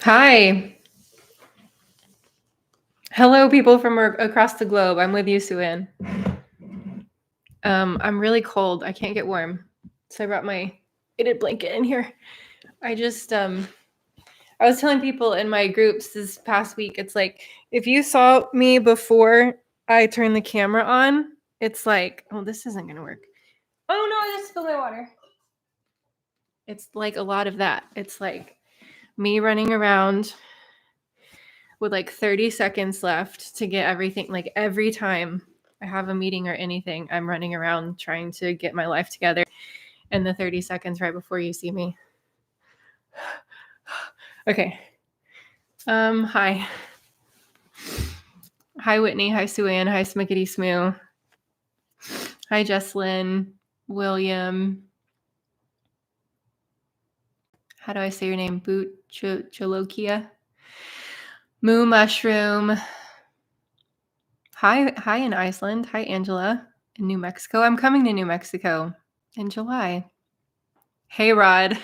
Hi. Hello, people from across the globe. I'm with you, Suan. I'm really cold. I can't get warm. So I brought my knitted blanket in here. I was telling people in my groups this past week, it's like, if you saw me before I turned the camera on, it's like, oh, this isn't going to work. Oh, no, I just spilled my water. It's like a lot of that. It's like me running around with like 30 seconds left to get everything. Like every time I have a meeting or anything, I'm running around trying to get my life together. And the 30 seconds right before you see me. Okay. Hi. Hi, Whitney. Hi, Suan. Hi, Smickety Smoo. Hi, Jesslyn. William. How do I say your name? Boot Cholokia. Moo Mushroom. Hi in Iceland. Hi, Angela. In New Mexico. I'm coming to New Mexico in July. Hey, Rod.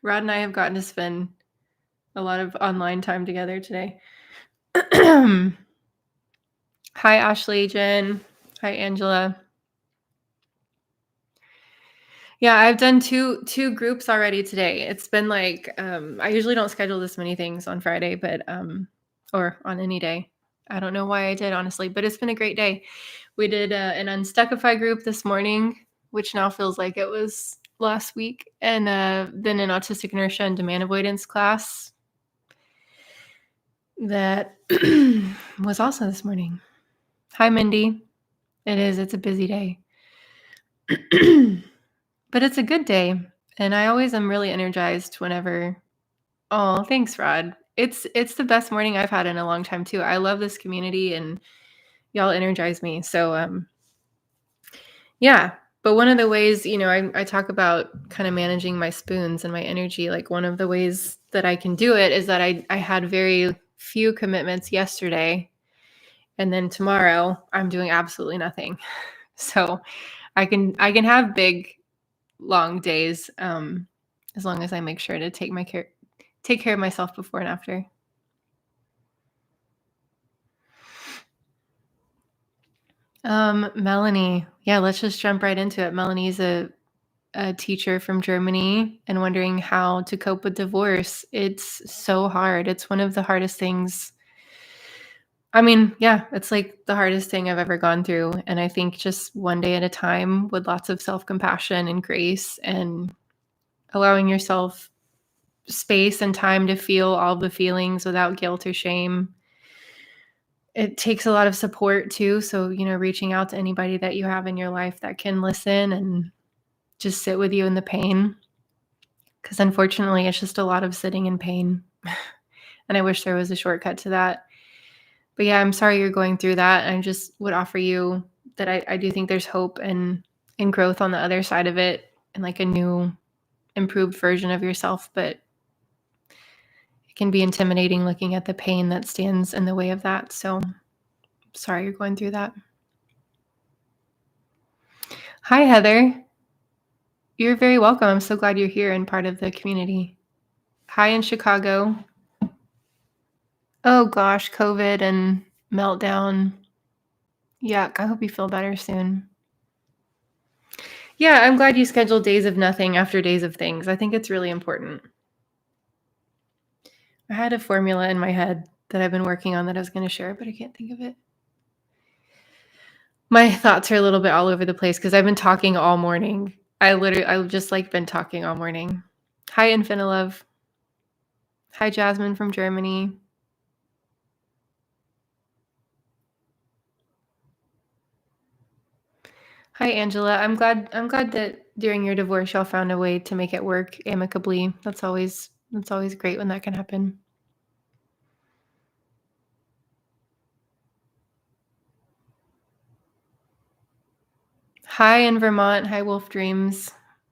Rod and I have gotten to spend a lot of online time together today. Hi, Ashley, Jen. Hi, Angela. Yeah, I've done two groups already today. It's been like I usually don't schedule this many things on Friday, but or on any day. I don't know why I did, honestly, but it's been a great day. We did an Unstuckify group this morning, which now feels like it was last week, and then an autistic inertia and demand avoidance class that was also this morning. Hi, Mindy. It is. It's a busy day. But it's a good day. And I always am really energized whenever. Oh, thanks, Rod. It's the best morning I've had in a long time too. I love this community and y'all energize me. So yeah. But one of the ways, I talk about kind of managing my spoons and my energy. Like one of the ways that I can do it is that I had very few commitments yesterday. And then tomorrow I'm doing absolutely nothing. So I can have big, long days as long as I make sure to take care of myself before and after. Melanie, yeah, let's just jump right into it. Melanie's a teacher from Germany and wondering how to cope with divorce. It's so hard. It's one of the hardest things. I mean, yeah, it's like the hardest thing I've ever gone through. And I think just one day at a time with lots of self-compassion and grace and allowing yourself space and time to feel all the feelings without guilt or shame. It takes a lot of support too. So, reaching out to anybody that you have in your life that can listen and just sit with you in the pain. Because unfortunately, it's just a lot of sitting in pain. And I wish there was a shortcut to that. But yeah, I'm sorry you're going through that. I just would offer you that I do think there's hope and growth on the other side of it and like a new, improved version of yourself. But it can be intimidating looking at the pain that stands in the way of that. So sorry you're going through that. Hi, Heather. You're very welcome. I'm so glad you're here and part of the community. Hi in Chicago. Oh gosh, COVID and meltdown. Yuck. I hope you feel better soon. Yeah, I'm glad you scheduled days of nothing after days of things. I think it's really important. I had a formula in my head that I've been working on that I was going to share, but I can't think of it. My thoughts are a little bit all over the place because I've been talking all morning. I've just like been talking all morning. Hi, Infinilove. Hi, Jasmine from Germany. Hi, Angela. I'm glad that during your divorce y'all found a way to make it work amicably. That's always great when that can happen. Hi in Vermont. Hi, Wolf Dreams.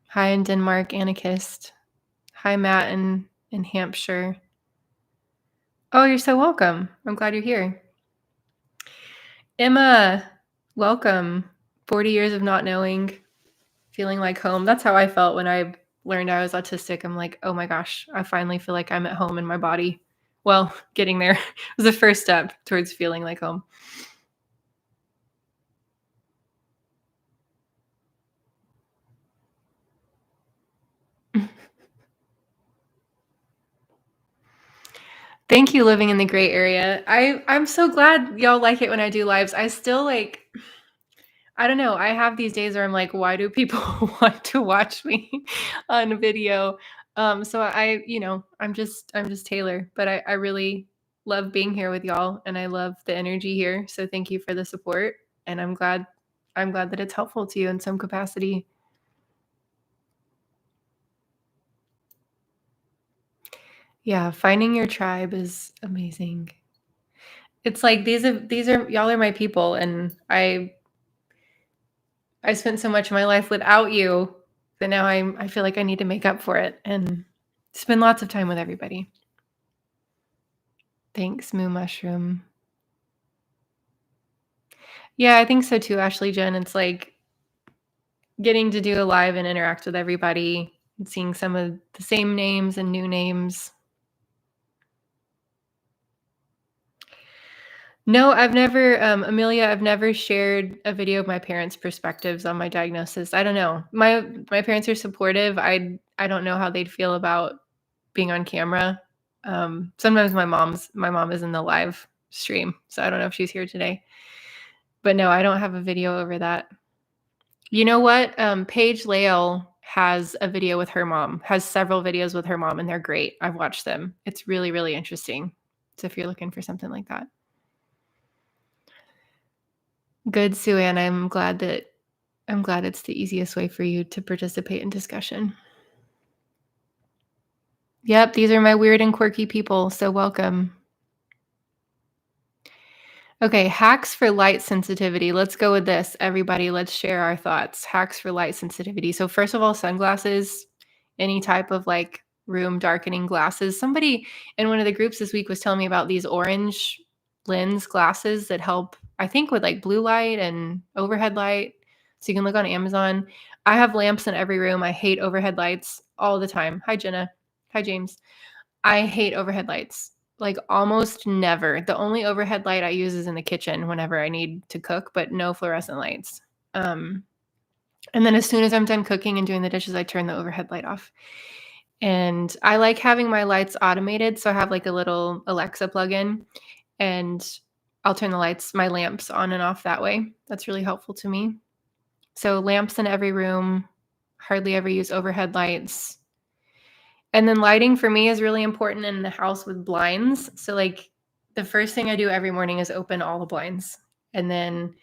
Hi in Denmark, Anarchist. Hi, Matt in Hampshire. Oh, you're so welcome. I'm glad you're here. Emma, welcome. 40 years of not knowing, feeling like home. That's how I felt when I learned I was autistic. I'm like, oh my gosh, I finally feel like I'm at home in my body. Well, getting there was the first step towards feeling like home. Thank you, living in the gray area. I'm so glad y'all like it when I do lives. I still like I don't know. I have these days where I'm like, why do people want to watch me on video? So I'm just Taylor, but I really love being here with y'all and I love the energy here. So thank you for the support. And I'm glad that it's helpful to you in some capacity. Yeah, finding your tribe is amazing. It's like these are y'all are my people and I spent so much of my life without you that now I feel like I need to make up for it and spend lots of time with everybody. Thanks, Moo Mushroom. Yeah, I think so too, Ashley Jen. It's like getting to do a live and interact with everybody and seeing some of the same names and new names. No, I've never, Amelia, I've never shared a video of my parents' perspectives on my diagnosis. I don't know. My parents are supportive. I don't know how they'd feel about being on camera. Sometimes my mom is in the live stream, so I don't know if she's here today. But no, I don't have a video over that. You know what? Paige Lael has a video with her mom, has several videos with her mom, and they're great. I've watched them. It's really, really interesting. So if you're looking for something like that. Good, Sue Ann. I'm glad it's the easiest way for you to participate in discussion. Yep, these are my weird and quirky people, so welcome. Okay, hacks for light sensitivity. Let's go with this. Everybody, let's share our thoughts. Hacks for light sensitivity. So first of all, sunglasses, any type of like room darkening glasses. Somebody in one of the groups this week was telling me about these orange lens glasses that help, I think, with like blue light and overhead light. So you can look on Amazon. I have lamps in every room. I hate overhead lights all the time. Hi, Jenna. Hi, James. I hate overhead lights. Like almost never. The only overhead light I use is in the kitchen whenever I need to cook, but no fluorescent lights. And then as soon as I'm done cooking and doing the dishes, I turn the overhead light off. And I like having my lights automated. So I have like a little Alexa plug-in and I'll turn my lamps on and off that way. That's really helpful to me. So lamps in every room, hardly ever use overhead lights. And then lighting for me is really important in the house with blinds. So like the first thing I do every morning is open all the blinds. And then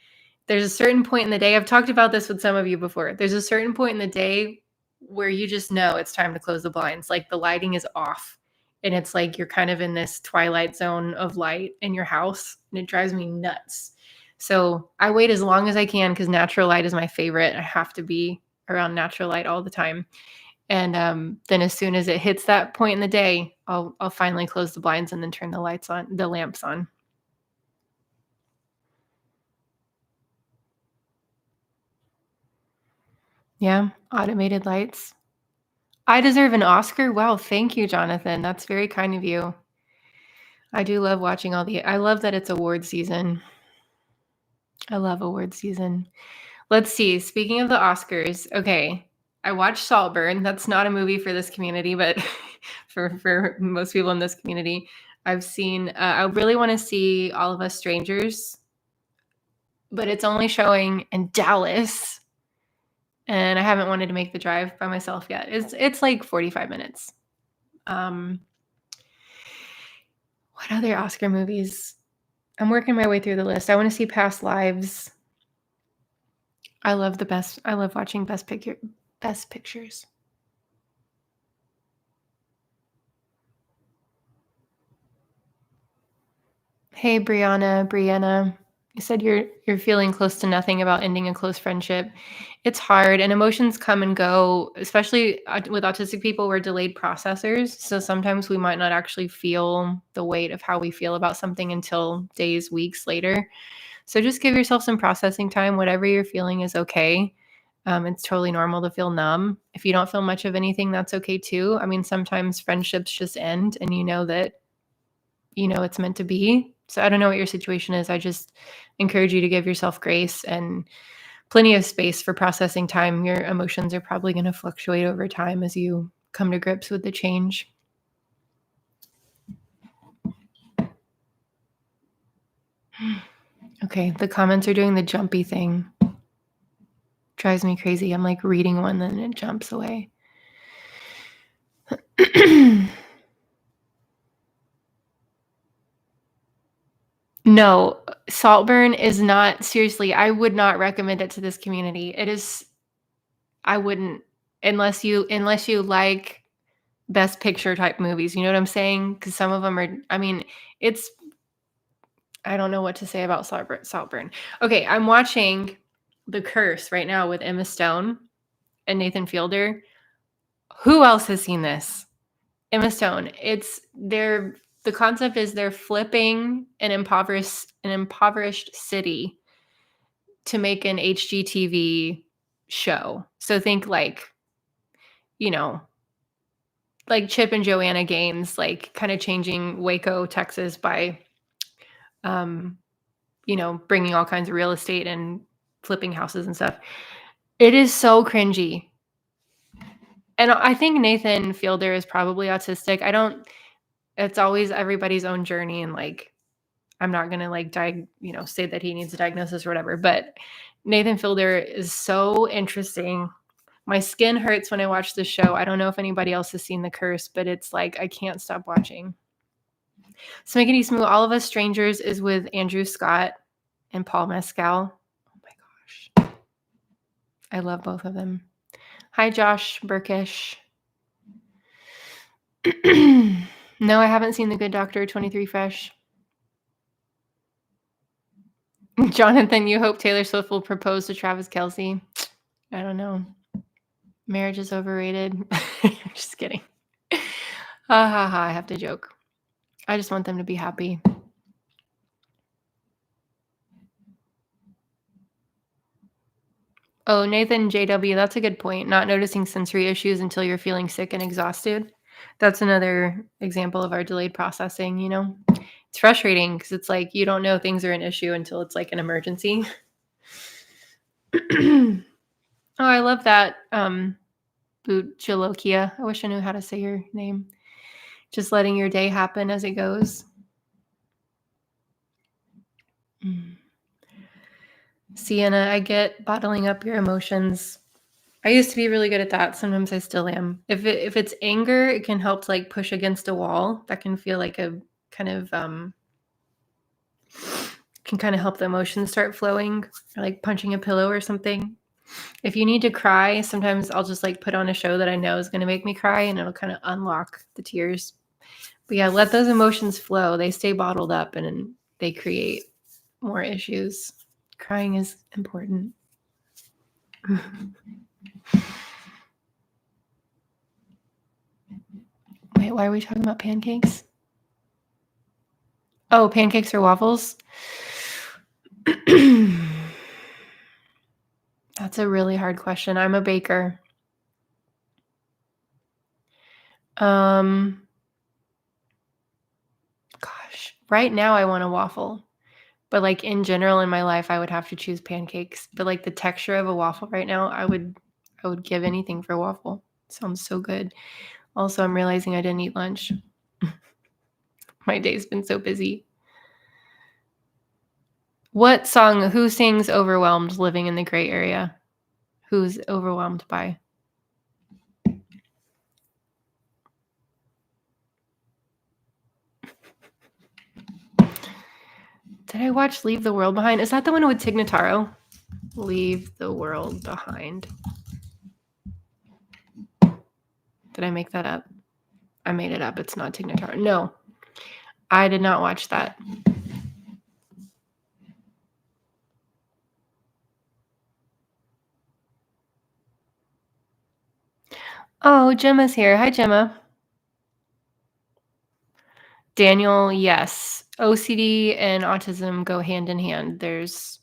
there's a certain point in the day, I've talked about this with some of you before. There's a certain point in the day where you just know it's time to close the blinds. Like the lighting is off and it's like you're kind of in this twilight zone of light in your house and it drives me nuts. So I wait as long as I can because natural light is my favorite. I have to be around natural light all the time. And then as soon as it hits that point in the day, I'll finally close the blinds and then turn the lamps on. Yeah, automated lights. I deserve an Oscar? Wow, thank you, Jonathan. That's very kind of you. I do love watching I love that it's award season. I love award season. Let's see. Speaking of the Oscars, okay. I watched Saltburn. That's not a movie for this community, but for most people in this community, I've seen. I really want to see All of Us Strangers, but it's only showing in Dallas, and I haven't wanted to make the drive by myself yet. It's like 45 minutes. What other Oscar movies? I'm working my way through the list. I want to see Past Lives. I love watching Best Pictures. Hey Brianna, you said you're feeling close to nothing about ending a close friendship. It's hard and emotions come and go, especially with autistic people, we're delayed processors. So sometimes we might not actually feel the weight of how we feel about something until days, weeks later. So just give yourself some processing time. Whatever you're feeling is okay. It's totally normal to feel numb. If you don't feel much of anything, that's okay too. I mean, sometimes friendships just end and you know that it's meant to be. So I don't know what your situation is. I just encourage you to give yourself grace and plenty of space for processing time. Your emotions are probably going to fluctuate over time as you come to grips with the change. Okay, the comments are doing the jumpy thing. Drives me crazy. I'm like reading one, then it jumps away. No, Saltburn is not, seriously, I would not recommend it to this community. I wouldn't, unless you like best picture type movies. You know what I'm saying? Because some of them are, I mean, I don't know what to say about Saltburn. Okay, I'm watching The Curse right now with Emma Stone and Nathan Fielder. Who else has seen this? Emma Stone. The concept is they're flipping an impoverished city to make an HGTV show. So think like, like Chip and Joanna Gaines, like kind of changing Waco, Texas by bringing all kinds of real estate and flipping houses and stuff. It is so cringy. And I think Nathan Fielder is probably autistic. It's always everybody's own journey. And like, I'm not going to like, say that he needs a diagnosis or whatever, but Nathan Fielder is so interesting. My skin hurts when I watch this show. I don't know if anybody else has seen The Curse, but it's like, I can't stop watching. Smiggity Smoo, All of Us Strangers is with Andrew Scott and Paul Mescal. Oh my gosh. I love both of them. Hi, Josh Burkish. No, I haven't seen The Good Doctor 23 Fresh. Jonathan, you hope Taylor Swift will propose to Travis Kelce? I don't know. Marriage is overrated. Just kidding. Ha ha ha. I have to joke. I just want them to be happy. Oh, Nathan JW, that's a good point. Not noticing sensory issues until you're feeling sick and exhausted. That's another example of our delayed processing, It's frustrating because it's like you don't know things are an issue until it's like an emergency. Oh, I love that. Buchalokia. I wish I knew how to say your name. Just letting your day happen as it goes. Sienna, I get bottling up your emotions. I used to be really good at that. Sometimes I still am. If it's anger, it can help to like push against a wall. That can feel like a kind of can kind of help the emotions start flowing, or like punching a pillow or something. If you need to cry, sometimes I'll just like put on a show that I know is going to make me cry, and it'll kind of unlock the tears. But yeah, let those emotions flow. They stay bottled up and they create more issues. Crying is important. Wait, why are we talking about pancakes? Oh, pancakes or waffles? That's a really hard question. I'm a baker. Gosh, right now I want a waffle. But like in general in my life, I would have to choose pancakes. But like the texture of a waffle right now, I would give anything for a waffle. It sounds so good. Also, I'm realizing I didn't eat lunch. My day's been so busy. What song, who sings Overwhelmed living in the gray area? Who's overwhelmed by? Did I watch Leave the World Behind? Is that the one with Tig Notaro? Leave the World Behind. Did I make that up? I made it up. It's not Tig Notaro. No, I did not watch that. Oh, Gemma's here. Hi, Gemma. Daniel, yes. OCD and autism go hand in hand. There's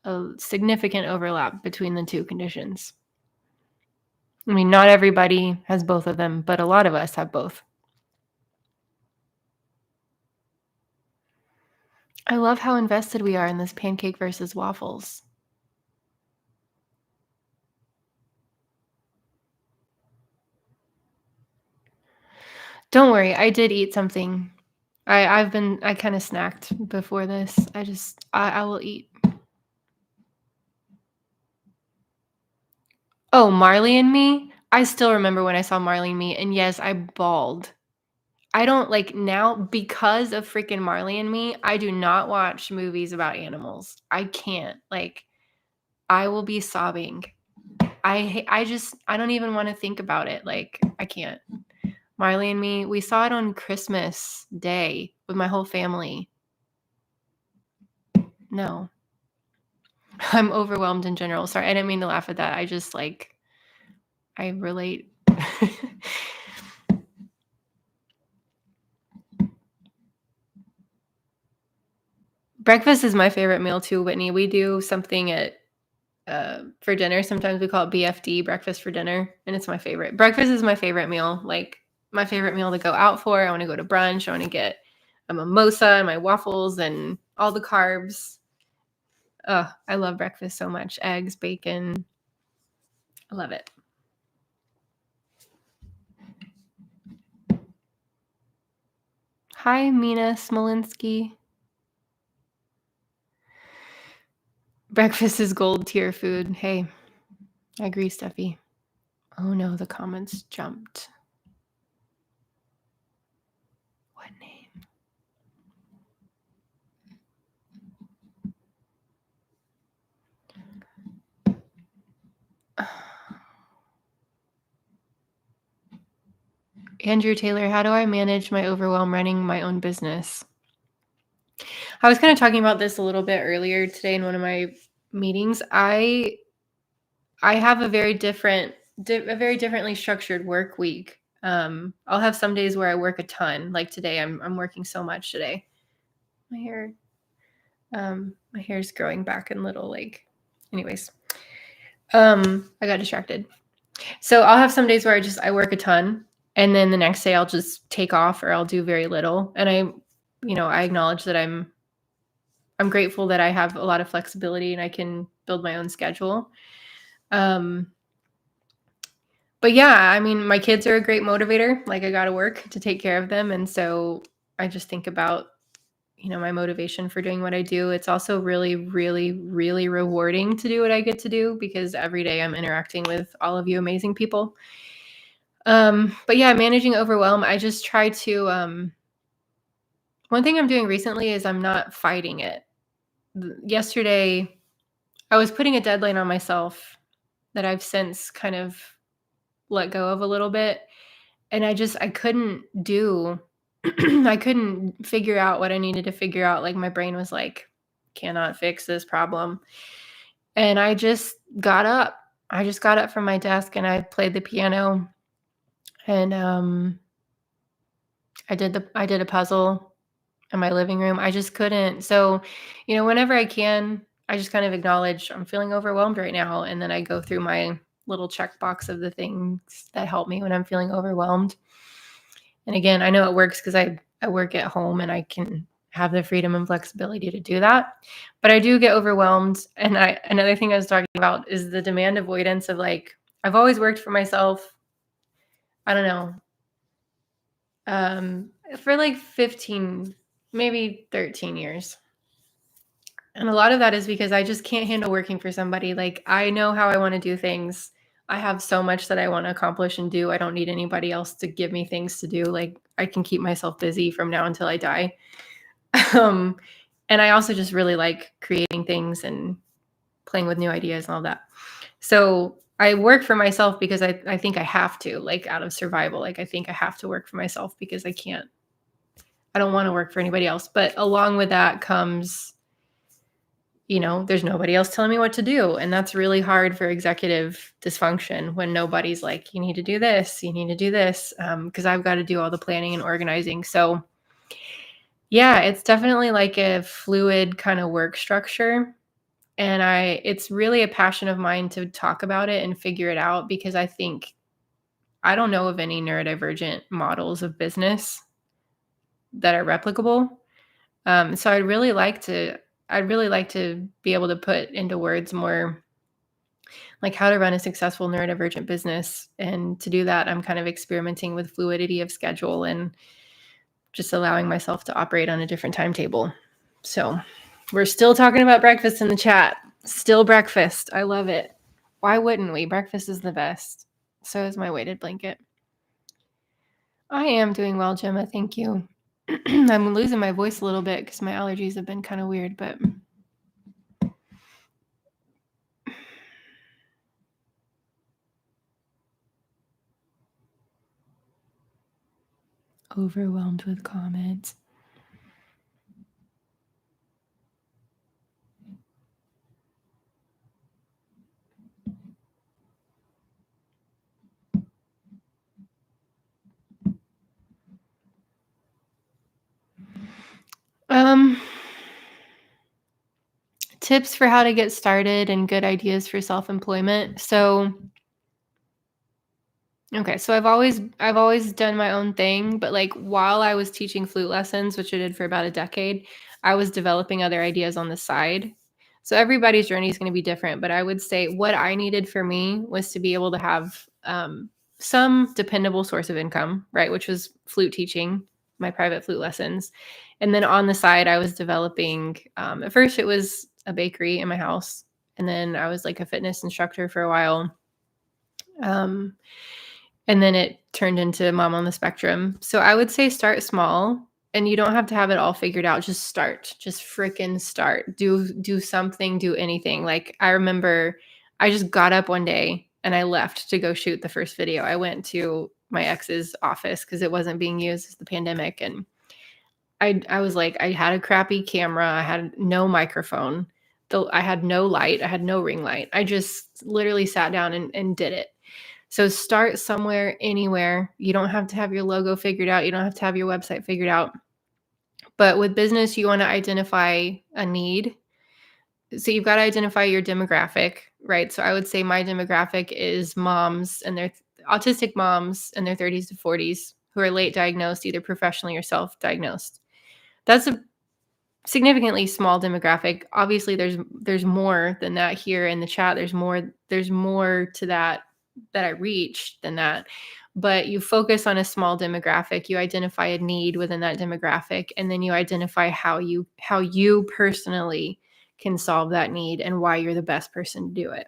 a significant overlap between the two conditions. I mean, not everybody has both of them, but a lot of us have both. I love how invested we are in this pancake versus waffles. Don't worry, I did eat something. I kinda snacked before this. I will eat. Oh, Marley and Me? I still remember when I saw Marley and Me, and yes, I bawled. I don't like, now because of freaking Marley and Me, I do not watch movies about animals. I can't, like, I will be sobbing. I don't even wanna think about it, like, I can't. Marley and Me, we saw it on Christmas Day with my whole family. No. I'm overwhelmed in general. Sorry, I didn't mean to laugh at that. I just, like, I relate. Breakfast is my favorite meal too, Whitney. We do something for dinner. Sometimes we call it BFD, breakfast for dinner, and it's my favorite. Breakfast is my favorite meal. Like, my favorite meal to go out for. I want to go to brunch. I want to get a mimosa and my waffles and all the carbs. Oh, I love breakfast so much. Eggs, bacon. I love it. Hi, Mina Smolinski. Breakfast is gold tier food. Hey, I agree, Steffi. Oh no, the comments jumped. What name? Andrew Taylor, how do I manage my overwhelm running my own business? I was kind of talking about this a little bit earlier today in one of my meetings. I have a very differently structured work week. I'll have some days where I work a ton. Like today, I'm working so much today. My hair's growing back in little, like, anyways. I got distracted. So I'll have some days where I work a ton, and then the next day I'll just take off or I'll do very little. And I acknowledge that I'm grateful that I have a lot of flexibility and I can build my own schedule. Um, but yeah, I mean, my kids are a great motivator. Like, I got to work to take care of them, and so I just think about my motivation for doing what I do. It's also really, really, really rewarding to do what I get to do because every day I'm interacting with all of you amazing people. But yeah, managing overwhelm, I just try to one thing I'm doing recently is I'm not fighting it. Yesterday, I was putting a deadline on myself that I've since kind of let go of a little bit, and I couldn't do I couldn't figure out what I needed to figure out. Like, my brain was like, cannot fix this problem. And I just got up. I just got up from my desk and I played the piano, and I did a puzzle in my living room. I just couldn't. So, whenever I can, I just kind of acknowledge I'm feeling overwhelmed right now, and then I go through my little checkbox of the things that help me when I'm feeling overwhelmed. And again, I know it works because I work at home and I can have the freedom and flexibility to do that. But I do get overwhelmed. And another thing I was talking about is the demand avoidance of, like, I've always worked for myself. I don't know. For like 15, maybe 13 years. And a lot of that is because I just can't handle working for somebody. Like, I know how I want to do things. I have so much that I want to accomplish and do. I don't need anybody else to give me things to do. Like, I can keep myself busy from now until I die. Um, and I also just really like creating things and playing with new ideas and all that. So I work for myself because I think I have to, like, out of survival. Like, I think I have to work for myself because I don't want to work for anybody else. But along with that comes, there's nobody else telling me what to do. And that's really hard for executive dysfunction when nobody's like, you need to do this, you need to do this, because I've got to do all the planning and organizing. So yeah, it's definitely like a fluid kind of work structure. And it's really a passion of mine to talk about it and figure it out because I don't know of any neurodivergent models of business that are replicable. So I'd really like to be able to put into words more like how to run a successful neurodivergent business. And to do that, I'm kind of experimenting with fluidity of schedule and just allowing myself to operate on a different timetable. So we're still talking about breakfast in the chat. Still breakfast. I love it. Why wouldn't we? Breakfast is the best. So is my weighted blanket. I am doing well, Gemma. Thank you. I'm losing my voice a little bit because my allergies have been kind of weird, but overwhelmed with comments. Tips for how to get started and good ideas for self-employment. So I've always done my own thing, but like while I was teaching flute lessons, which I did for about a decade, I was developing other ideas on the side. So everybody's journey is going to be different, but I would say what I needed for me was to be able to have some dependable source of income, right? Which was flute teaching, my private flute lessons. And then on the side, I was developing, at first it was a bakery in my house. And then I was like a fitness instructor for a while. And then it turned into Mom on the Spectrum. So I would say start small, and you don't have to have it all figured out. Just start. Just freaking start. Do something, do anything. Like I remember I just got up one day and I left to go shoot the first video. I went to my ex's office because it wasn't being used as the pandemic. And I was like, I had a crappy camera. I had no microphone. I had no light. I had no ring light. I just literally sat down and did it. So start somewhere, anywhere. You don't have to have your logo figured out. You don't have to have your website figured out. But with business, you want to identify a need. So you've got to identify your demographic, right? So I would say my demographic is moms and their autistic moms in their 30s to 40s who are late diagnosed, either professionally or self-diagnosed. That's a significantly small demographic. Obviously, there's more than that here in the chat. There's more to that I reach than that. But you focus on a small demographic, you identify a need within that demographic, and then you identify how you personally can solve that need and why you're the best person to do it.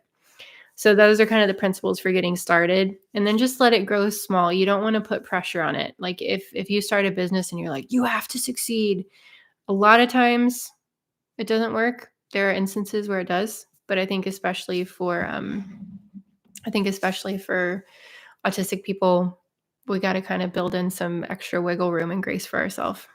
So those are kind of the principles for getting started. And then just let it grow small. You don't want to put pressure on it. Like if you start a business and you're like, you have to succeed, a lot of times it doesn't work. There are instances where it does, but I think especially for autistic people, we got to kind of build in some extra wiggle room and grace for ourselves.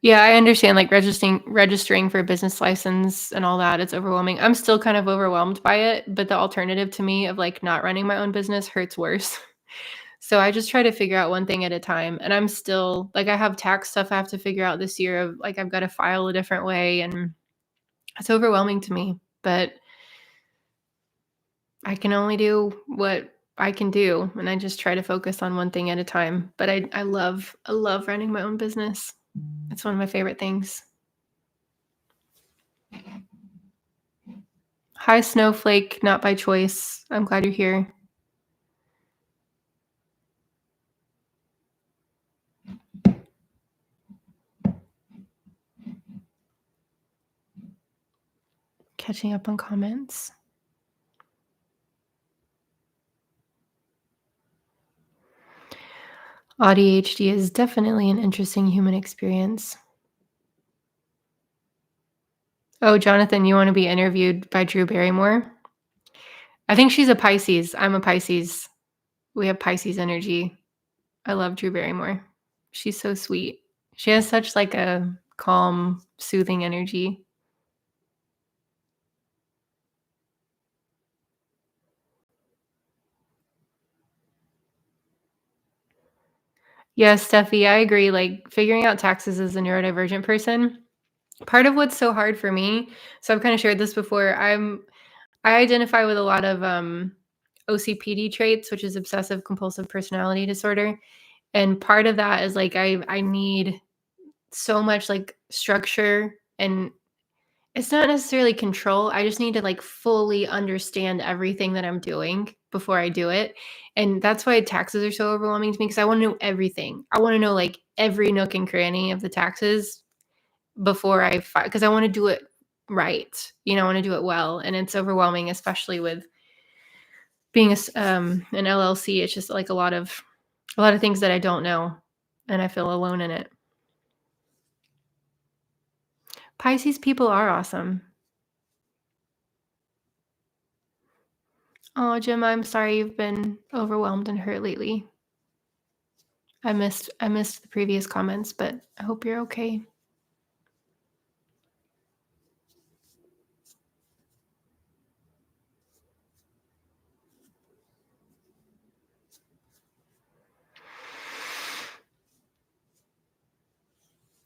Yeah, I understand like registering for a business license and all that. It's overwhelming. I'm still kind of overwhelmed by it, but the alternative to me of like not running my own business hurts worse. So I just try to figure out one thing at a time. And I'm still like, I have tax stuff I have to figure out this year of like, I've got to file a different way. And it's overwhelming to me, but I can only do what I can do. And I just try to focus on one thing at a time. But I love running my own business. It's one of my favorite things. Hi, Snowflake, not by choice. I'm glad you're here. Catching up on comments. ADHD is definitely an interesting human experience. Oh, Jonathan, you want to be interviewed by Drew Barrymore? I think she's a Pisces. I'm a Pisces. We have Pisces energy. I love Drew Barrymore. She's so sweet. She has such like a calm, soothing energy. Yes, Steffi, I agree. Like figuring out taxes as a neurodivergent person, part of what's so hard for me, so I've kind of shared this before, I identify with a lot of OCPD traits, which is obsessive compulsive personality disorder. And part of that is like I need so much like structure, and it's not necessarily control. I just need to like fully understand everything that I'm doing before I do it. And that's why taxes are so overwhelming to me, because I want to know everything. I want to know like every nook and cranny of the taxes before because I want to do it right. You know, I want to do it well. And it's overwhelming, especially with being an LLC. It's just like a lot of things that I don't know, and I feel alone in it. Pisces people are awesome. Oh, Jim, I'm sorry you've been overwhelmed and hurt lately. I missed the previous comments, but I hope you're okay.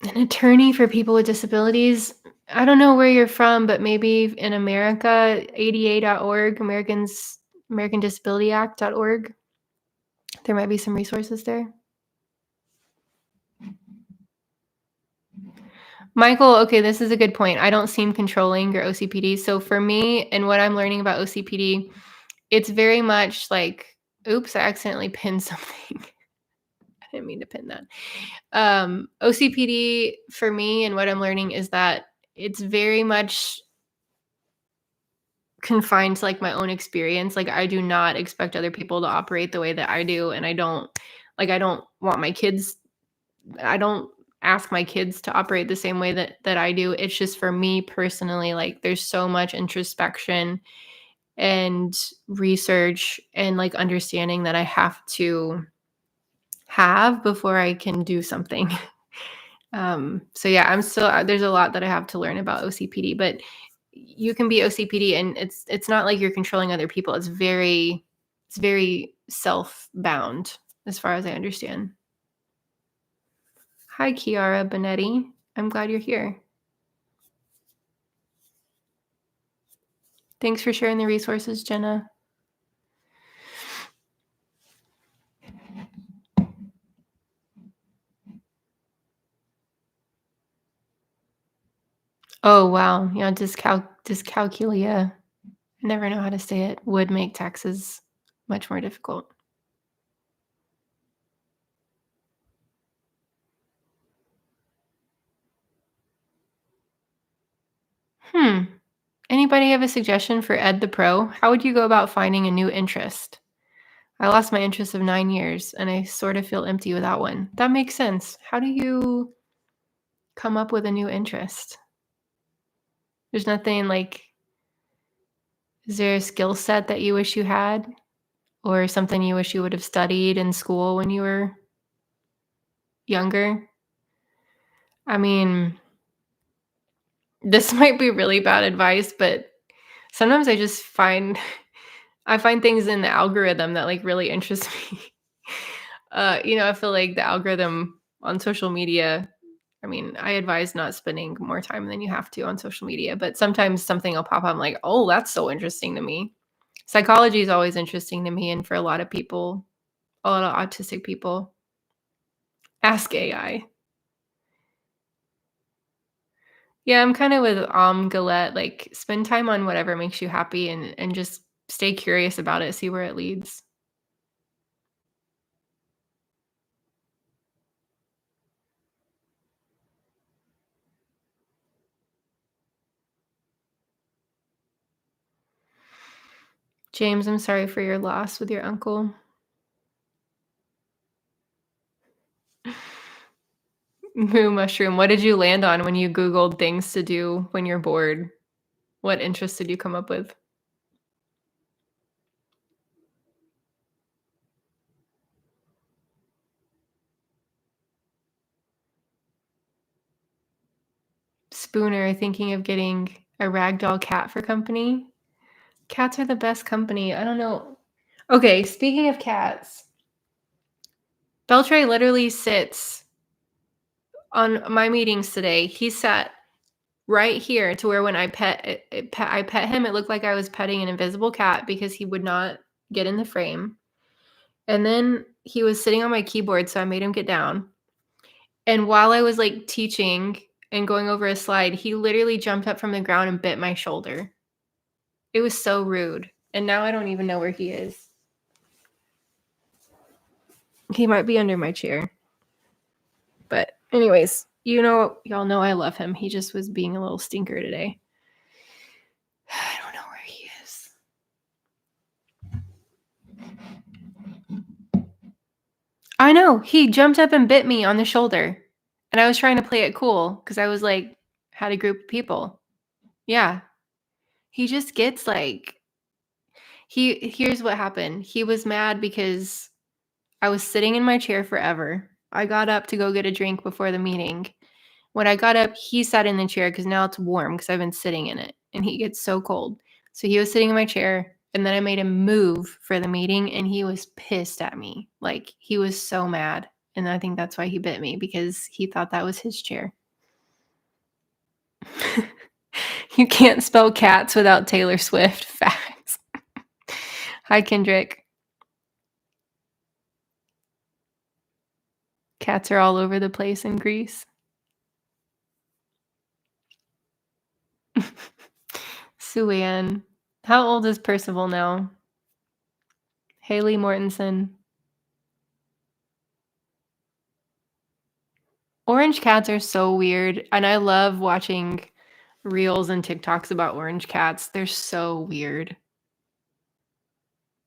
An attorney for people with disabilities. I don't know where you're from, but maybe in America, ADA.org, American Disability Act.org. There might be some resources there. Michael, okay, this is a good point. I don't seem controlling or OCPD. So for me and what I'm learning about OCPD, it's very much like, oops, I accidentally pinned something. I didn't mean to pin that. OCPD for me and what I'm learning is that it's very much confined to like my own experience. Like I do not expect other people to operate the way that I do. And I don't want my kids, I don't ask my kids to operate the same way that I do. It's just for me personally, like there's so much introspection and research and like understanding that I have to have before I can do something. So yeah, I'm still there's a lot that I have to learn about OCPD, but you can be OCPD and it's not like you're controlling other people. It's very self-bound as far as I understand. Hi, Kiara Benetti. I'm glad you're here. Thanks for sharing the resources, Jenna. Oh, wow. Yeah, dyscalculia. I never know how to say it. Would make taxes much more difficult. Anybody have a suggestion for Ed the Pro? How would you go about finding a new interest? I lost my interest of 9 years and I sort of feel empty without one. That makes sense. How do you come up with a new interest? There's nothing like, is there a skill set that you wish you had? Or something you wish you would have studied in school when you were younger? I mean, this might be really bad advice, but sometimes I find things in the algorithm that like really interest me. I feel like the algorithm on social media, I mean, I advise not spending more time than you have to on social media, but sometimes something will pop up. I'm like, oh, that's so interesting to me. Psychology is always interesting to me, and for a lot of people, a lot of autistic people. Ask AI. Yeah, I'm kind of with Galette. Like, spend time on whatever makes you happy, and just stay curious about it. See where it leads. James, I'm sorry for your loss with your uncle. Moo mushroom. What did you land on when you Googled things to do when you're bored? What interest did you come up with? Spooner thinking of getting a ragdoll cat for company. Cats are the best company. I don't know. Okay, speaking of cats, Beltray literally sits on my meetings today. He sat right here, to where when I pet him, it looked like I was petting an invisible cat because he would not get in the frame. And then he was sitting on my keyboard, so I made him get down. And while I was like teaching and going over a slide, he literally jumped up from the ground and bit my shoulder. It was so rude. And now I don't even know where he is. He might be under my chair. But anyways, y'all know I love him. He just was being a little stinker today. I don't know where he is. I know. He jumped up and bit me on the shoulder. And I was trying to play it cool because I was like, had a group of people. Yeah. He just gets like, here's what happened. He was mad because I was sitting in my chair forever. I got up to go get a drink before the meeting. When I got up, he sat in the chair because now it's warm because I've been sitting in it and he gets so cold. So he was sitting in my chair and then I made him move for the meeting and he was pissed at me. Like he was so mad. And I think that's why he bit me because he thought that was his chair. You can't spell cats without Taylor Swift. Facts. Hi, Kendrick. Cats are all over the place in Greece. Suanne. How old is Percival now? Haley Mortensen. Orange cats are so weird. And I love watching reels and TikToks about orange cats. They're so weird.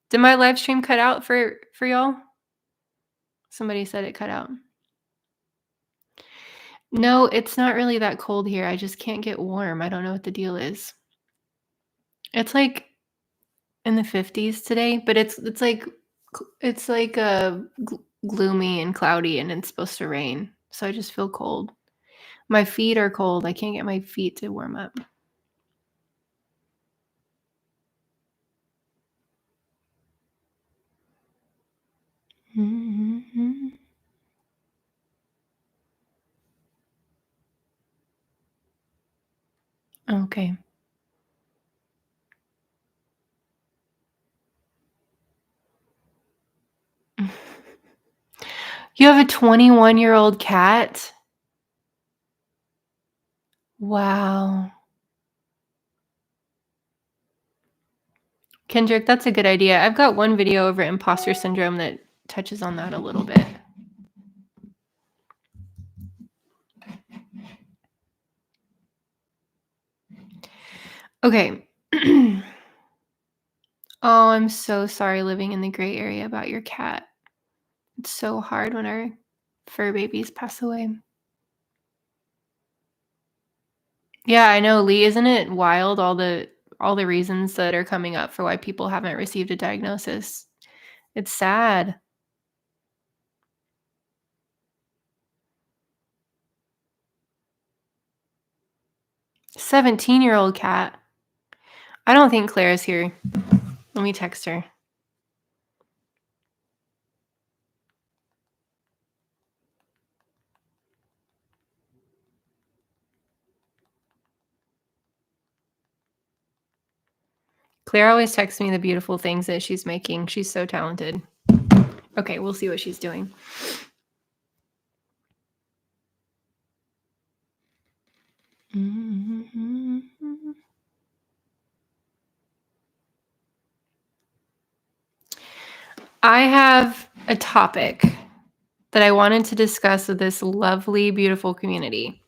Did my live stream cut out for y'all? Somebody said it cut out. No, it's not really that cold here. I just can't get warm. I don't know what the deal is. It's like in the 50s today, but it's like gloomy and cloudy and it's supposed to rain. So I just feel cold. My feet are cold. I can't get my feet to warm up. Mm-hmm. Okay. You have a 21-year-old cat? Wow. Kendrick, that's a good idea. I've got one video over imposter syndrome that touches on that a little bit. Okay. Oh, I'm so sorry living in the gray area about your cat. It's so hard when our fur babies pass away. Yeah, I know, Lee. Isn't it wild all the reasons that are coming up for why people haven't received a diagnosis? It's sad. 17-year-old cat. I don't think Claire's here. Let me text her. Claire always texts me the beautiful things that she's making. She's so talented. Okay, we'll see what she's doing. I have a topic that I wanted to discuss with this lovely, beautiful community.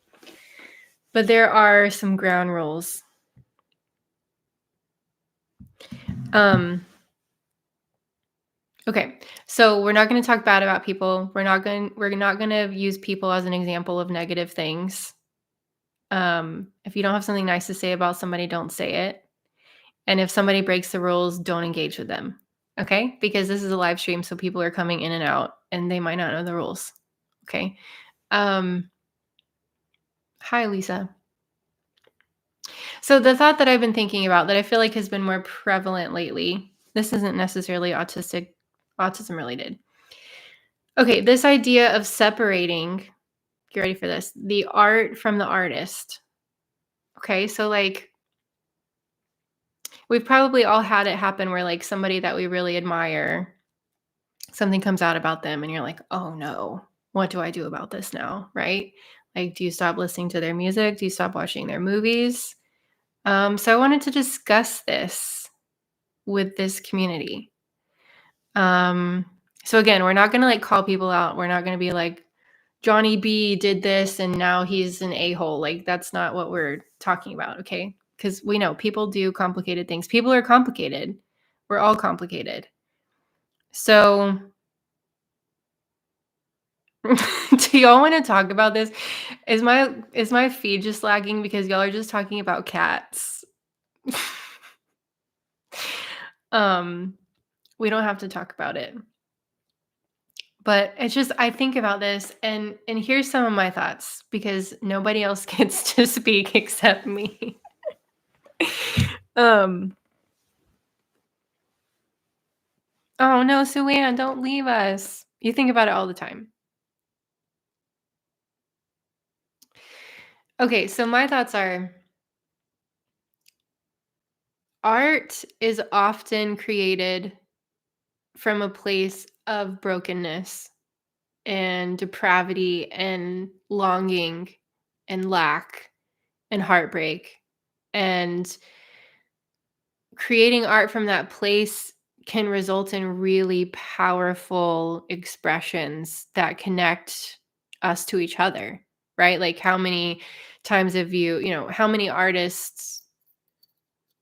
But there are some ground rules. Okay, so we're not going to talk bad about people. We're not going to use people as an example of negative things. If you don't have something nice to say about somebody, don't say it. And if somebody breaks the rules, don't engage with them. Okay? Because this is a live stream, so people are coming in and out and they might not know the rules. Okay? Hi, Lisa. So the thought that I've been thinking about that I feel like has been more prevalent lately, this isn't necessarily autism related. Okay, this idea of separating, get ready for this, the art from the artist. Okay, so like we've probably all had it happen where, like, somebody that we really admire, something comes out about them and you're like, "Oh, no. What do I do about this now?" Right? Like, do you stop listening to their music? Do you stop watching their movies? So I wanted to discuss this with this community. Um, so again, we're not gonna, like, call people out. We're not gonna be like, "Johnny B did this and now he's an a-hole." Like, that's not what we're talking about, okay? Because we know people do complicated things. People are complicated. We're all complicated. So, do y'all wanna talk about this? Is my feed just lagging because y'all are just talking about cats? Um, we don't have to talk about it. But it's just I think about this and here's some of my thoughts because nobody else gets to speak except me. Um, oh no, Suanne, don't leave us. You think about it all the time. Okay, so my thoughts are art is often created from a place of brokenness and depravity and longing and lack and heartbreak. And creating art from that place can result in really powerful expressions that connect us to each other, right? Like how many times have how many artists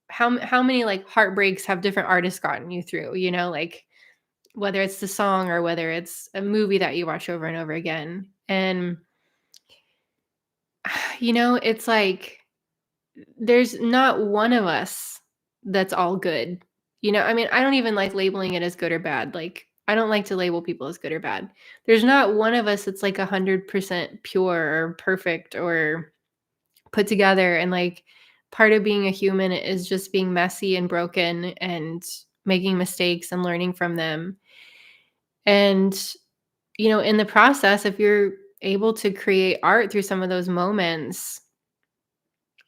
how many like heartbreaks have different artists gotten you through, like whether it's the song or whether it's a movie that you watch over and over again. And it's like there's not one of us that's all good. I mean, I don't even like labeling it as good or bad. Like, I don't like to label people as good or bad. There's not one of us that's like 100% pure or perfect or put together. And like, part of being a human is just being messy and broken and making mistakes and learning from them. And, in the process, if you're able to create art through some of those moments,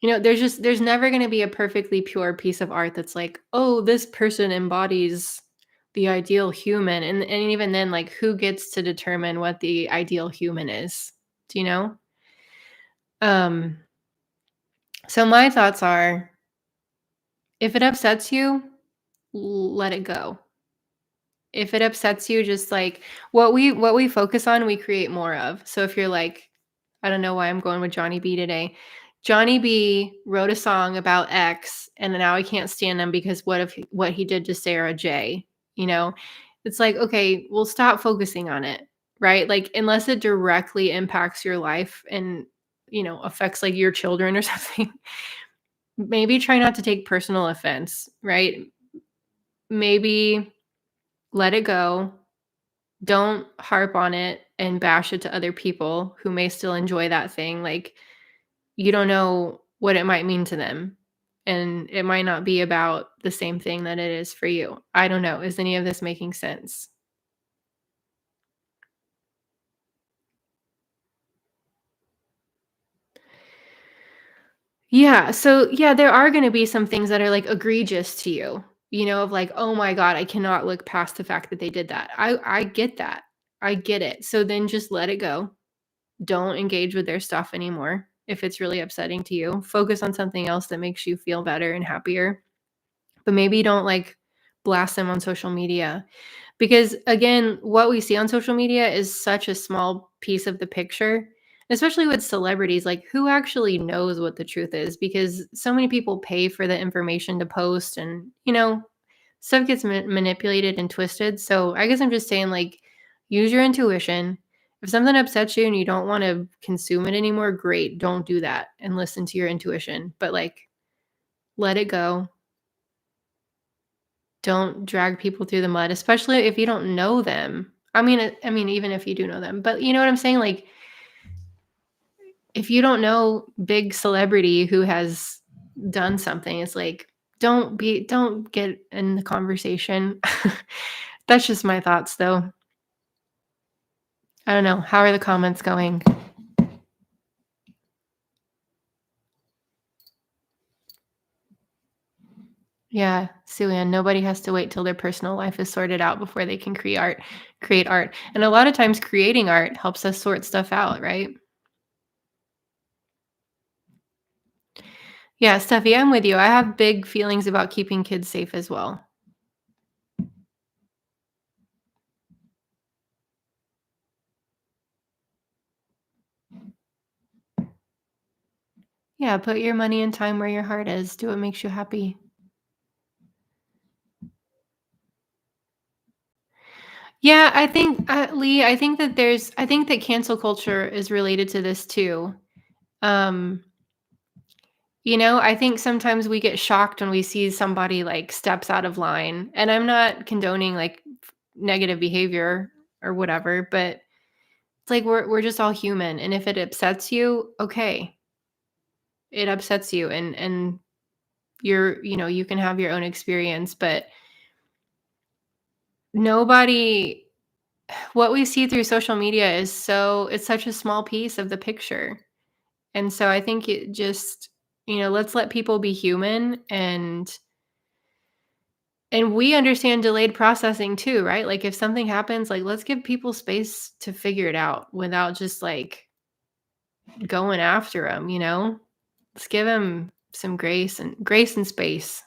there's never gonna be a perfectly pure piece of art that's like, "Oh, this person embodies the ideal human," and even then, like, who gets to determine what the ideal human is? Do you know? Um, so my thoughts are, if it upsets you, let it go. If it upsets you, just like what we focus on, we create more of. So if you're like, I don't know why I'm going with Johnny B today. Johnny B wrote a song about X, and now I can't stand him because what he did to Sarah J. You know, it's like, okay, we'll stop focusing on it, right? Like unless it directly impacts your life and affects like your children or something. Maybe try not to take personal offense, right? Maybe let it go. Don't harp on it and bash it to other people who may still enjoy that thing. Like, you don't know what it might mean to them. And it might not be about the same thing that it is for you. I don't know. Is any of this making sense? Yeah. So, yeah, there are going to be some things that are like egregious to you, of like, oh my God, I cannot look past the fact that they did that. I get that. I get it. So then just let it go. Don't engage with their stuff anymore if it's really upsetting to you. Focus on something else that makes you feel better and happier. But maybe don't like blast them on social media because again, what we see on social media is such a small piece of the picture, especially with celebrities. Like, who actually knows what the truth is? Because so many people pay for the information to post, and stuff gets manipulated and twisted. So I guess I'm just saying, like, use your intuition. If something upsets you and you don't want to consume it anymore, great. Don't do that and listen to your intuition. But like, let it go. Don't drag people through the mud, especially if you don't know them. I mean, even if you do know them, but you know what I'm saying? Like, if you don't know big celebrity who has done something, it's like, don't get in the conversation. That's just my thoughts, though. I don't know. How are the comments going? Yeah, Sue Ann, nobody has to wait till their personal life is sorted out before they can create art. And a lot of times creating art helps us sort stuff out, right? Yeah, Steffi, I'm with you. I have big feelings about keeping kids safe as well. Yeah, put your money and time where your heart is. Do what makes you happy. Yeah, I think, Lee, I think that cancel culture is related to this too. Um, I think sometimes we get shocked when we see somebody like steps out of line. And I'm not condoning like negative behavior or whatever, but it's like we're just all human. And if it upsets you, okay, it upsets you and you can have your own experience, but nobody what we see through social media it's such a small piece of the picture. And so I think it just, let's let people be human and we understand delayed processing too, right? Like if something happens, like let's give people space to figure it out without just like going after them, Let's give them some grace and space.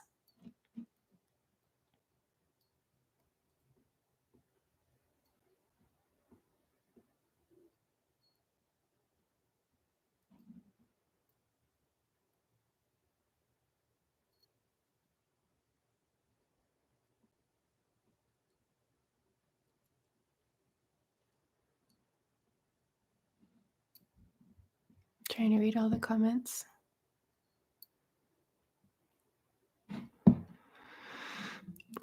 Trying to read all the comments.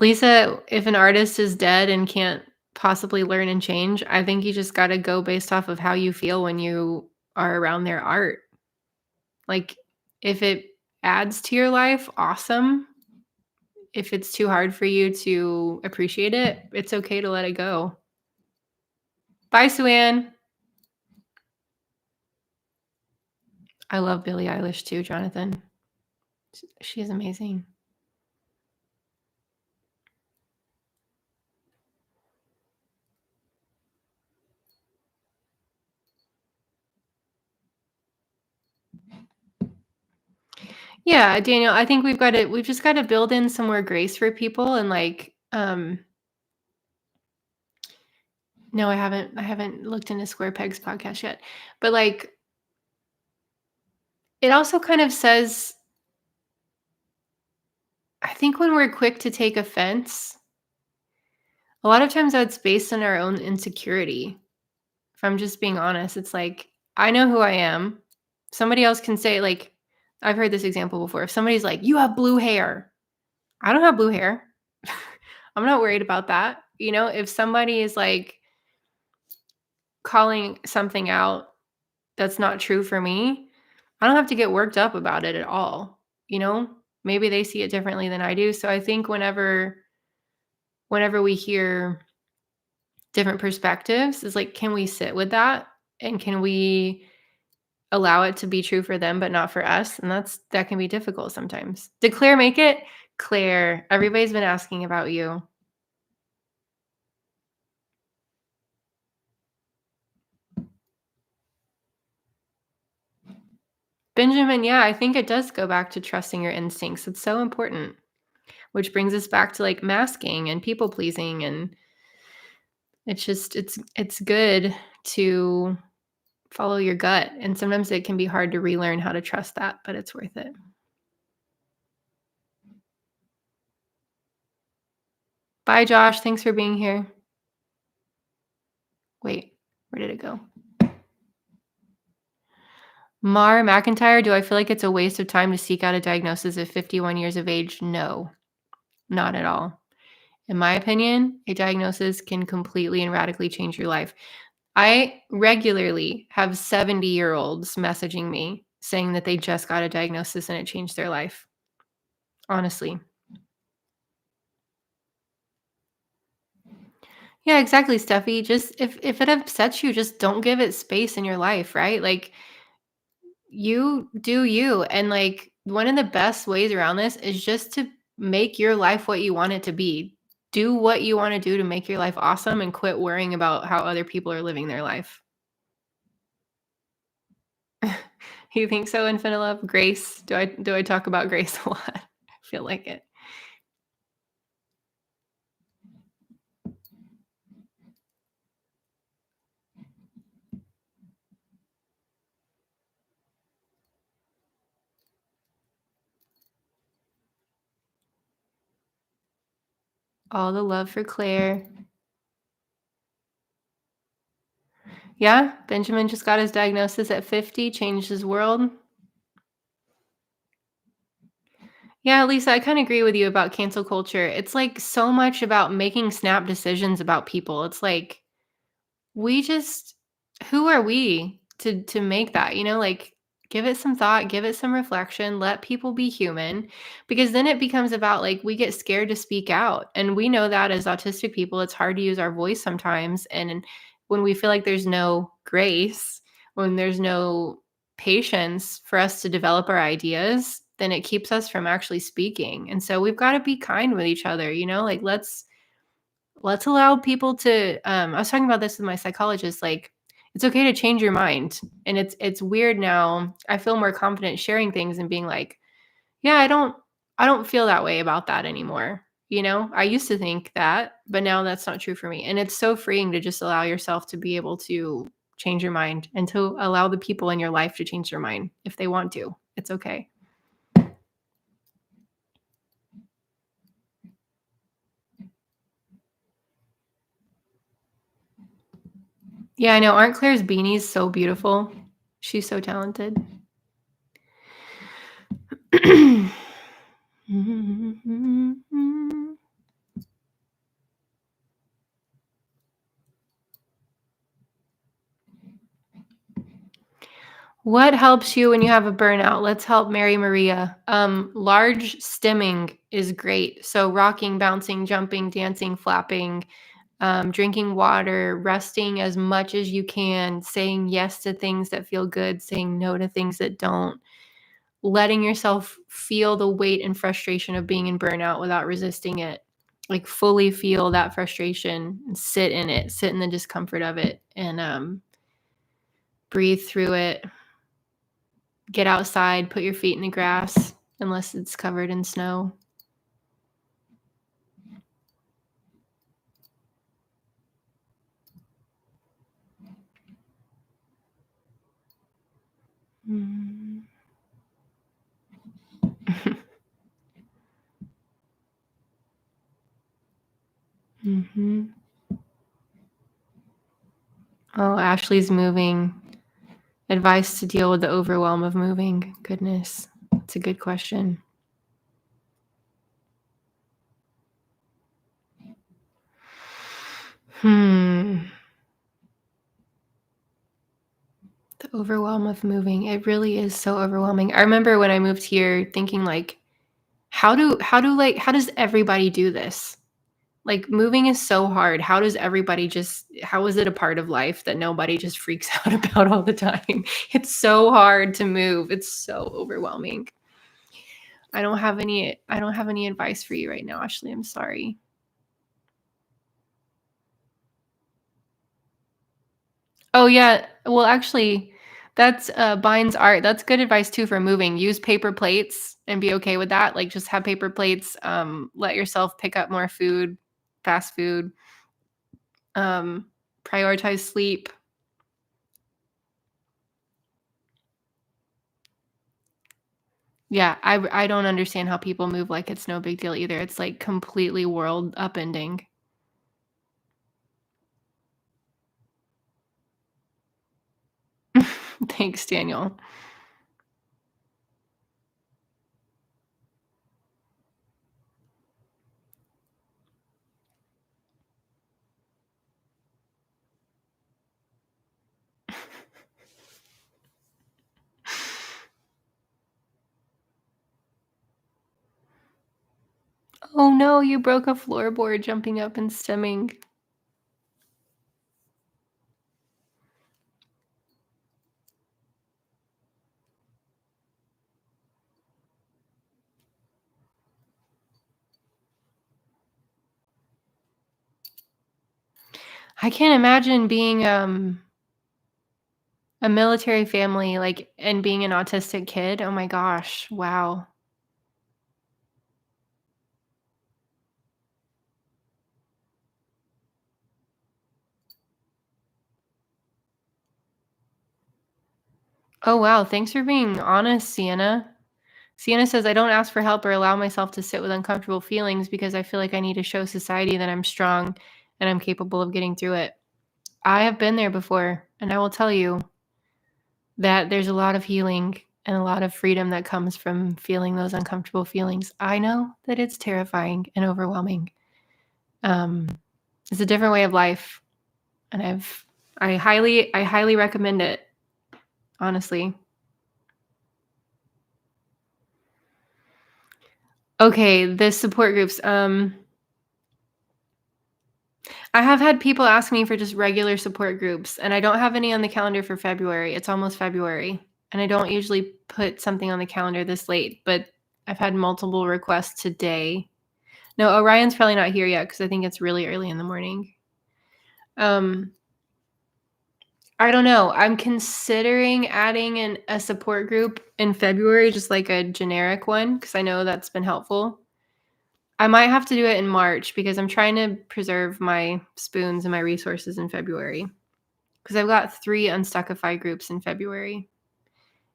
Lisa, if an artist is dead and can't possibly learn and change, I think you just got to go based off of how you feel when you are around their art. Like, if it adds to your life, awesome. If it's too hard for you to appreciate it, it's okay to let it go. Bye, Suanne. I love Billie Eilish too, Jonathan. She is amazing. Yeah, Daniel, I think we've just got to build in some more grace for people and like no, I haven't looked into Square Peg's podcast yet. But like it also kind of says I think when we're quick to take offense, a lot of times that's based on our own insecurity. If I'm just being honest, it's like I know who I am. Somebody else can say like I've heard this example before. If somebody's like, "You have blue hair." I don't have blue hair. I'm not worried about that. If somebody is like calling something out that's not true for me, I don't have to get worked up about it at all. You know, Maybe they see it differently than I do. So I think whenever we hear different perspectives, is like, can we sit with that? And can we allow it to be true for them, but not for us? And that can be difficult sometimes. Did Claire make it? Claire, everybody's been asking about you. Benjamin, yeah, I think it does go back to trusting your instincts. It's so important. Which brings us back to like masking and people pleasing and it's good to follow your gut and sometimes it can be hard to relearn how to trust that, but it's worth it. Bye Josh, thanks for being here. Wait, where did it go? Mar McIntyre, do I feel like it's a waste of time to seek out a diagnosis at 51 years of age? No, not at all. In my opinion, a diagnosis can completely and radically change your life. I regularly have 70-year-olds messaging me saying that they just got a diagnosis and it changed their life. Honestly. Yeah, exactly, Steffi. Just if it upsets you, just don't give it space in your life, right? Like you do you. And like one of the best ways around this is just to make your life what you want it to be. Do what you want to do to make your life awesome and quit worrying about how other people are living their life. You think so, Infinite Love? Grace? Do I talk about grace a lot? I feel like it. All the love for Claire. Yeah, Benjamin just got his diagnosis at 50, changed his world. Yeah, Lisa, I kind of agree with you about cancel culture. It's like so much about making snap decisions about people. It's like we just who are we to make that, like give it some thought, give it some reflection, let people be human, because then it becomes about like we get scared to speak out, and we know that as autistic people it's hard to use our voice sometimes, and when we feel like there's no grace, when there's no patience for us to develop our ideas, then it keeps us from actually speaking. And so we've got to be kind with each other, like let's allow people to I was talking about this with my psychologist, like it's okay to change your mind. And it's weird now. I feel more confident sharing things and being like, yeah, I don't feel that way about that anymore. I used to think that, but now that's not true for me. And it's so freeing to just allow yourself to be able to change your mind and to allow the people in your life to change their mind if they want to. It's okay. Yeah, I know. Aren't Claire's beanies so beautiful? She's so talented. What helps you when you have a burnout? Let's help Mary Maria. Large stimming is great. So rocking, bouncing, jumping, dancing, flapping, drinking water, resting as much as you can, saying yes to things that feel good, saying no to things that don't, letting yourself feel the weight and frustration of being in burnout without resisting it. Like fully feel that frustration and sit in it, sit in the discomfort of it, and breathe through it. Get outside, put your feet in the grass, unless it's covered in snow. Mm. Mm-hmm. Oh, Ashley's moving. Advice to deal with the overwhelm of moving. Goodness, it's a good question. The overwhelm of moving. It really is so overwhelming. I remember when I moved here thinking like, how does everybody do this? Like moving is so hard. How is it a part of life that nobody just freaks out about all the time? It's so hard to move. It's so overwhelming. I don't have any advice for you right now, Ashley. I'm sorry. Oh yeah. Well, actually, that's Bine's art. That's good advice too for moving. Use paper plates and be okay with that. Like just have paper plates. Let yourself pick up more food, fast food. Um, prioritize sleep. Yeah, I don't understand how people move like it's no big deal either. It's like completely world upending. Thanks, Daniel. Oh no, you broke a floorboard jumping up and stemming. I can't imagine being a military family, like, and being an autistic kid. Oh my gosh. Wow. Oh, wow. Thanks for being honest, Sienna. Sienna says, I don't ask for help or allow myself to sit with uncomfortable feelings because I feel like I need to show society that I'm strong and I'm capable of getting through it. I have been there before, and I will tell you that there's a lot of healing and a lot of freedom that comes from feeling those uncomfortable feelings. I know that it's terrifying and overwhelming. Um, it's a different way of life, and I highly recommend it, honestly. Okay, the support groups. I have had people ask me for just regular support groups, and I don't have any on the calendar for February. It's almost February, and I don't usually put something on the calendar this late, but I've had multiple requests today. No, Orion's probably not here yet because I think it's really early in the morning. Um, I don't know. I'm considering adding a support group in February, just like a generic one, because I know that's been helpful. I might have to do it in March because I'm trying to preserve my spoons and my resources in February. Because I've got 3 Unstuckify groups in February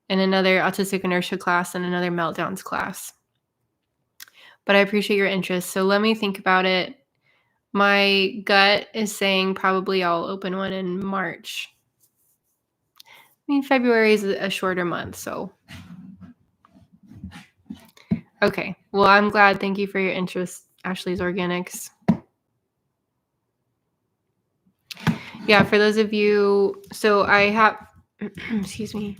and another Autistic Inertia class and another Meltdowns class. But I appreciate your interest. So let me think about it. My gut is saying probably I'll open one in March. I mean, February is a shorter month, so. Okay. Well, I'm glad. Thank you for your interest, Ashley's Organics. Yeah, for those of you, so I have, excuse me,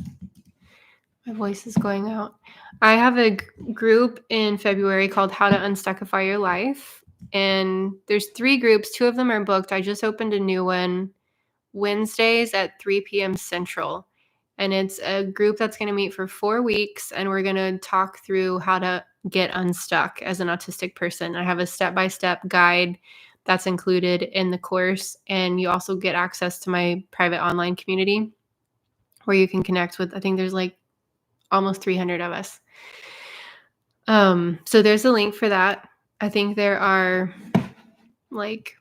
my voice is going out. I have a group in February called How to Unstuckify Your Life. And there's 3 groups. 2 of them are booked. I just opened a new one Wednesdays at 3 p.m. Central. And it's a group that's going to meet for 4 weeks. And we're going to talk through how to get unstuck as an autistic person. I have a step-by-step guide that's included in the course. And you also get access to my private online community where you can connect with, I think there's like almost 300 of us. So there's a link for that. I think there are like,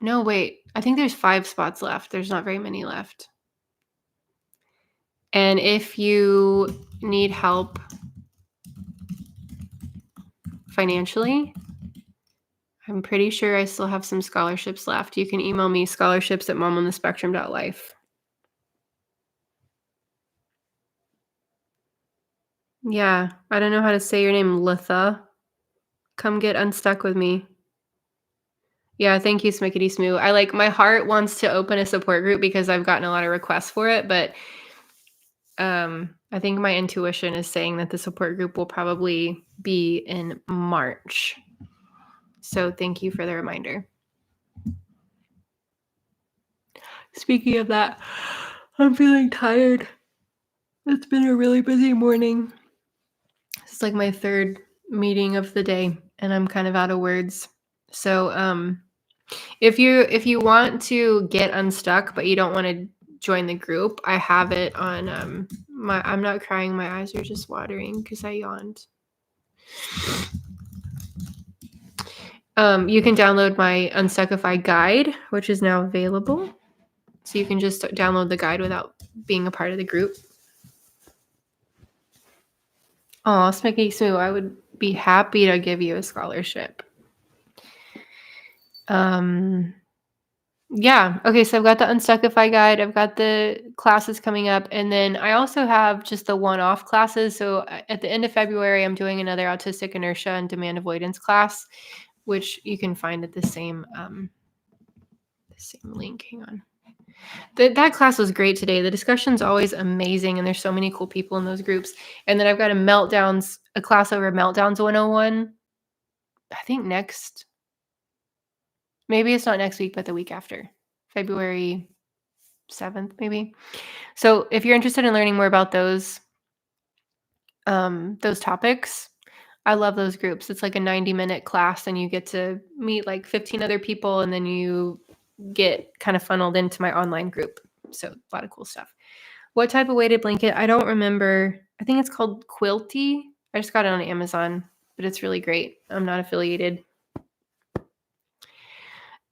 no, wait, I think there's 5 spots left. There's not very many left. And if you need help financially, I'm pretty sure I still have some scholarships left. You can email me scholarships@momonthespectrum.life. Yeah, I don't know how to say your name, Litha. Come get unstuck with me. Yeah, thank you, Smickety Smoo. My heart wants to open a support group because I've gotten a lot of requests for it, but I think my intuition is saying that the support group will probably be in March. So thank you for the reminder. Speaking of that, I'm feeling tired. It's been a really busy morning. It's like my 3rd meeting of the day, and I'm kind of out of words. So if you want to get unstuck but you don't want to join the group, I have it on I'm not crying, my eyes are just watering because I yawned. You can download my Unstuckify guide, which is now available. So you can just download the guide without being a part of the group. Oh, Smicky Smoo, I would be happy to give you a scholarship. Yeah. Okay, so I've got the Unstuckify guide. I've got the classes coming up. And then I also have just the one-off classes. So at the end of February, I'm doing another Autistic Inertia and Demand Avoidance class, which you can find at the same link. Hang on. That class was great today. The discussion's always amazing, and there's so many cool people in those groups. And then I've got a class over Meltdowns 101. I think maybe it's not next week, but the week after, February 7th, maybe. So if you're interested in learning more about those topics, I love those groups. It's like a 90-minute class, and you get to meet like 15 other people, and then you get kind of funneled into my online group. So a lot of cool stuff. What type of weighted blanket? I don't remember. I think it's called Quilty. I just got it on Amazon, but it's really great. I'm not affiliated.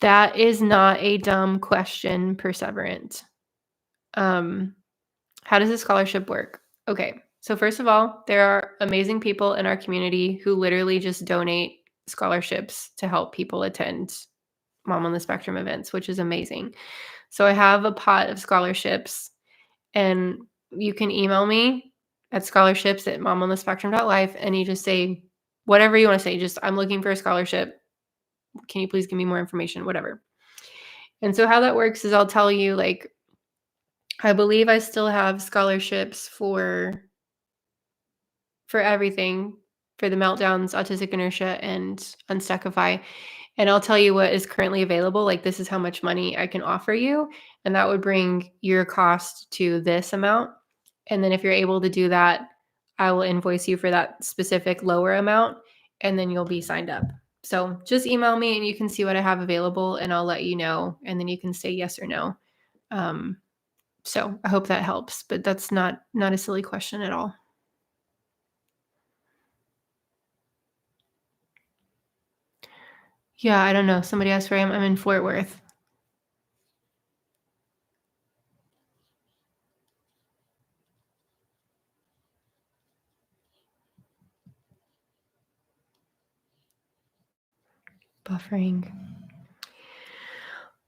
That is not a dumb question, Perseverant. How does a scholarship work? Okay, so first of all, there are amazing people in our community who literally just donate scholarships to help people attend Mom on the Spectrum events, which is amazing. So I have a pot of scholarships, and you can email me at scholarships@momonthespectrum.life, and you just say whatever you want to say. Just, I'm looking for a scholarship. Can you please give me more information? Whatever. And so how that works is I'll tell you, like, I believe I still have scholarships for everything, for the meltdowns, autistic inertia, and unstuckify. And I'll tell you what is currently available. Like, this is how much money I can offer you. And that would bring your cost to this amount. And then if you're able to do that, I will invoice you for that specific lower amount. And then you'll be signed up. So just email me and you can see what I have available and I'll let you know. And then you can say yes or no. So I hope that helps, but that's not a silly question at all. Yeah, I don't know. Somebody asked where I am. I'm in Fort Worth. Buffering.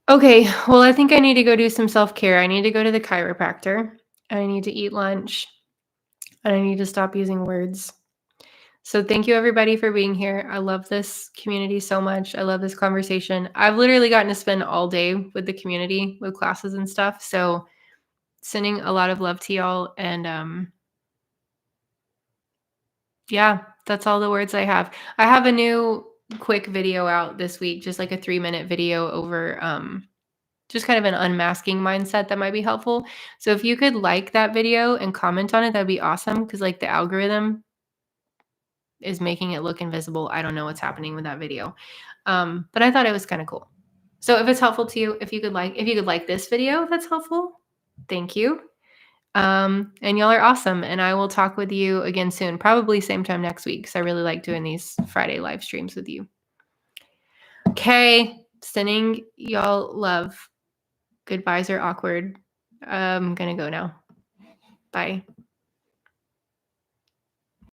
Okay, well, I think I need to go do some self-care. I need to go to the chiropractor. I need to eat lunch. And I need to stop using words. So thank you everybody for being here. I love this community so much. I love this conversation. I've literally gotten to spend all day with the community, with classes and stuff. So sending a lot of love to y'all. And yeah, that's all the words I have. I have a new quick video out this week, just like a 3-minute video over just kind of an unmasking mindset that might be helpful. So if you could like that video and comment on it, that'd be awesome. Cause like the algorithm is making it look invisible. I don't know what's happening with that video. But I thought it was kind of cool. So if it's helpful to you, if you could like this video, that's helpful. Thank you. And y'all are awesome. And I will talk with you again soon, probably same time next week. Cause I really like doing these Friday live streams with you. Okay. Sending y'all love. Goodbyes are awkward. I'm going to go now. Bye.